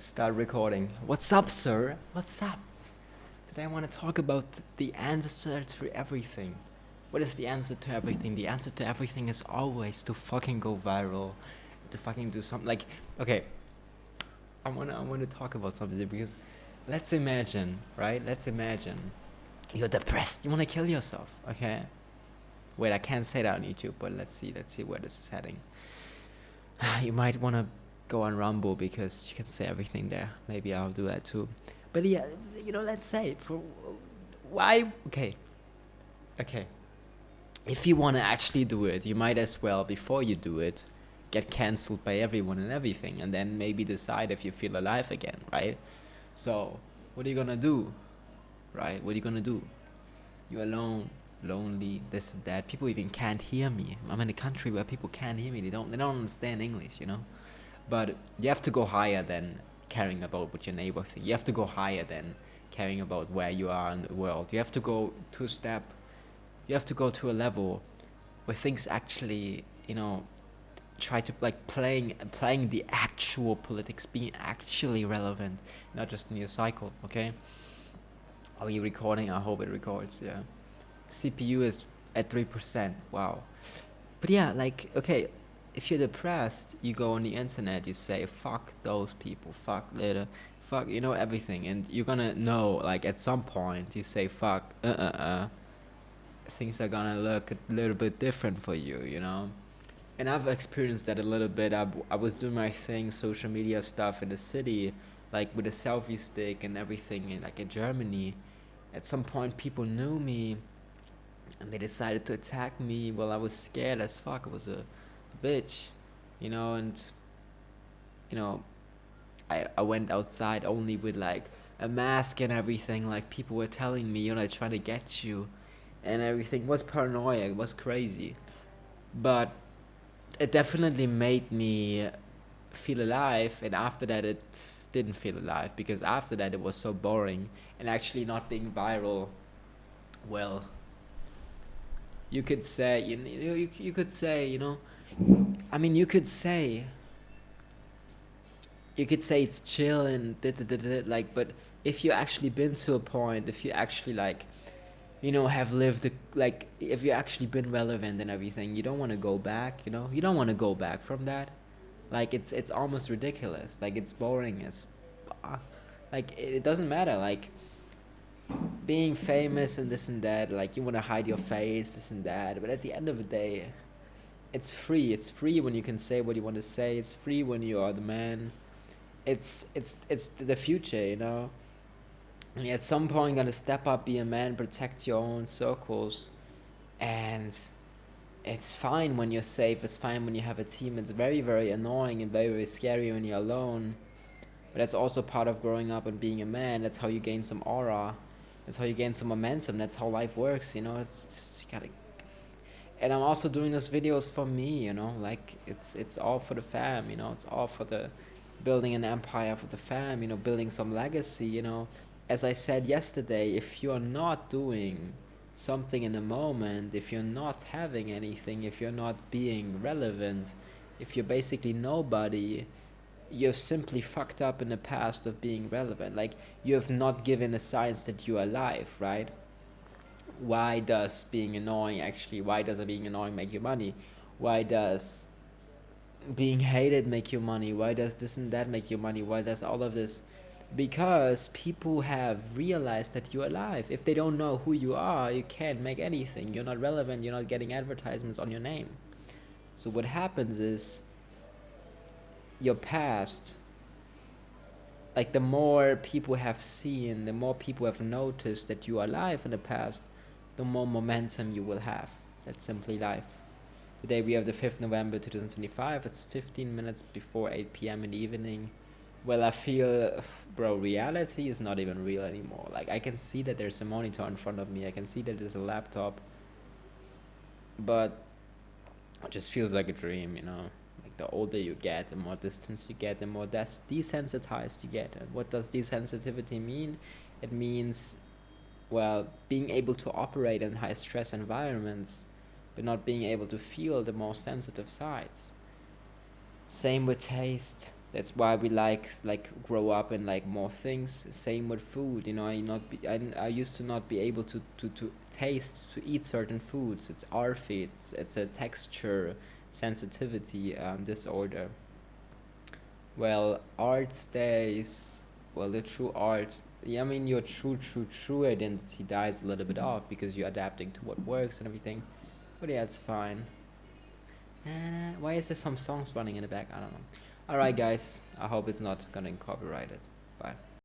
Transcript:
Start recording. What's up, sir? What's up? Today I want to talk about the answer to everything. What is the answer to everything? The answer to everything is always to fucking go viral, to fucking do something. Like, okay, I wanna talk about something because let's imagine, right? Let's imagine you're depressed. You wanna kill yourself, okay? Wait, I can't say that on YouTube, but let's see where this is heading. You might wanna go on Rumble because you can say everything there. Maybe I'll do that too. But yeah, let's say for why? Okay. If you want to actually do it, you might as well, before you do it, get cancelled by everyone and everything, and then maybe decide if you feel alive again, right? So, what are you gonna do, right? What are you gonna do? You're alone, lonely, this and that. People even can't hear me. I'm in a country where people can't hear me. They don't understand English. But you have to go higher than caring about what your neighbor thinks. You have to go higher than caring about where you are in the world. You have to go to a step. You have to go to a level where things actually, try to like playing the actual politics, being actually relevant, not just in your cycle. Okay. Are you recording? I hope it records. Yeah. CPU is at 3%. Wow. But yeah, like, okay, if you're depressed, you go on the internet, you say, fuck those people, fuck later, fuck, everything. And you're gonna know, like, at some point, you say, fuck, things are gonna look a little bit different for you. And I've experienced that a little bit. I was doing my thing, social media stuff in the city, like with a selfie stick and everything, in Germany. At some point, people knew me, and they decided to attack me. Well, I was scared as fuck. I was a bitch, and you know, I went outside only with like a mask and everything. Like people were telling me, trying to get you, and everything was paranoia. It was crazy, but it definitely made me feel alive. And after that, it didn't feel alive because after that it was so boring. And actually, not being viral, well, you could say you could say I mean you could say it's chill and like, but if you actually been to a point, if you actually like have lived like, if you actually been relevant and everything, you don't want to go back. You don't want to go back from that. Like it's almost ridiculous. Like it's boring as like it doesn't matter. Like being famous and this and that, like you want to hide your face, this and that, but at the end of the day, it's free when you can say what you want to say. It's free when you are the man. It's the future. And at some point you gotta step up, be a man, protect your own circles. And it's fine when you're safe, it's fine when you have a team. It's very, very annoying and very, very scary when you're alone, but that's also part of growing up and being a man. That's how you gain some aura. That's how you gain some momentum. That's how life works. It's just, you gotta. And I'm also doing those videos for me. Like it's all for the fam. It's all for the building an empire for the fam. Building some legacy. As I said yesterday, if you're not doing something in the moment, if you're not having anything, if you're not being relevant, if you're basically nobody, you've simply fucked up in the past of being relevant. Like, you have not given a signs that you're alive, right? Why does being annoying make you money? Why does being hated make you money? Why does this and that make you money? Why does all of this? Because people have realized that you're alive. If they don't know who you are, you can't make anything. You're not relevant. You're not getting advertisements on your name. So what happens is, your past, like the more people have seen, the more people have noticed that you are alive in the past, the more momentum you will have. That's simply life. Today we have the 5th November 2025. It's 15 minutes before 8 p.m. in the evening. Well, I feel, bro, reality is not even real anymore. Like, I can see that there's a monitor in front of me. I can see that there's a laptop. But it just feels like a dream. Like, the older you get, the more distance you get, the more desensitized you get. And what does desensitivity mean? It means, well, being able to operate in high stress environments, but not being able to feel the more sensitive sides. Same with taste. That's why we like grow up in like more things. Same with food, you know. I used to not be able to taste, to eat certain foods. It's RFID. It's a texture sensitivity disorder. Well, art stays. Well, the true art. Yeah, I mean, your true identity dies a little bit off because you're adapting to what works and everything. But yeah, it's fine. Why is there some songs running in the back? I don't know. Alright, guys. I hope it's not gonna copyright it. Bye.